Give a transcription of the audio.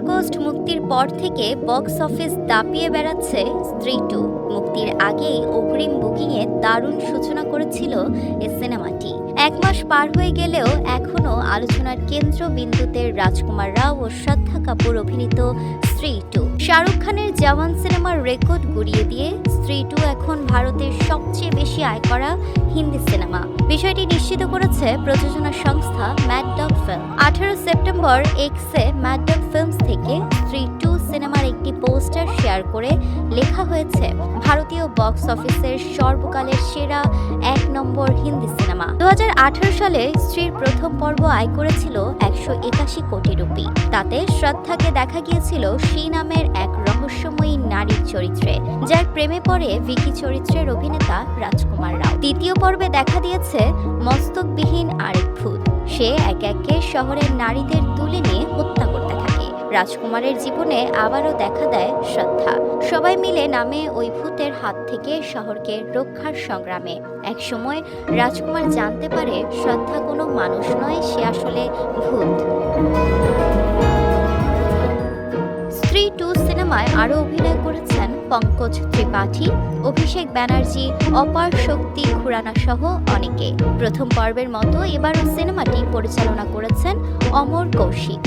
August মুক্তির পর থেকে বক্স অফিস দাপিয়ে বেড়াচ্ছে স্ত্রী 2। মুক্তির আগেই অগ্রিম বুকিংয়ে দারুণ সূচনা করেছিল এই সিনেমাটি। 1 মাস পার হয়ে গেলেও এখনও আলোচনার কেন্দ্রবিন্দুতে রাজকুমার রাও ও শ্রদ্ধা কাপুর অভিনীত স্ত্রী 2। শাহরুখ খানের জওয়ান সিনেমার রেকর্ড গুড়িয়ে দিয়ে স্ত্রী 2 এখন ভারতের সবচেয়ে বেশি আয় করা হিন্দি সিনেমা। বিষয়টি নিশ্চিত করেছে প্রযোজনা সংস্থা ম্যাড ডগ ফিল্ম। 18 সেপ্টেম্বর এক্সে ম্যাড ডগ ফিল্মস থেকে স্ত্রী 2 সিনেমার একটি পোস্টার শেয়ার করে লেখা হয়েছে, ভারতীয় বক্স অফিসের সর্বকালের সেরা 1 নম্বর হিন্দি সিনেমা। 2018 সালে স্ত্রীর প্রথম পর্ব আয় করেছিল 181 কোটি রুপি। তাতে শ্রদ্ধাকে দেখা গিয়েছিল শি নামের এক রহস্যময়ী নারীর চরিত্রে, যার প্রেমে পড়ে ভিকি চরিত্রের অভিনেতা রাজকুমার রাও। দ্বিতীয় পর্বে দেখা দিয়েছে মস্তকবিহীন আরেক ভূত। সে একে একে শহরের নারীদের তুলে নিয়ে হত্যা করতে থাকে। রাজকুমারের জীবনে আবারও দেখা দেয় শ্রদ্ধা। সবাই মিলে নামে ওই ভূতের হাত থেকে শহরকে রক্ষার সংগ্রামে। একসময় রাজকুমার জানতে পারে শ্রদ্ধা কোনো মানুষ নয়, সে আসলে ভূত। স্ত্রী 2 সিনেমায় আরও অভিনয় করেছেন পঙ্কজ ত্রিপাঠী, অভিষেক ব্যানার্জি, অপার শক্তি খুরানা সহ অনেকে। প্রথম পর্বের মতো এবারও সিনেমাটি পরিচালনা করেছেন অমর কৌশিক।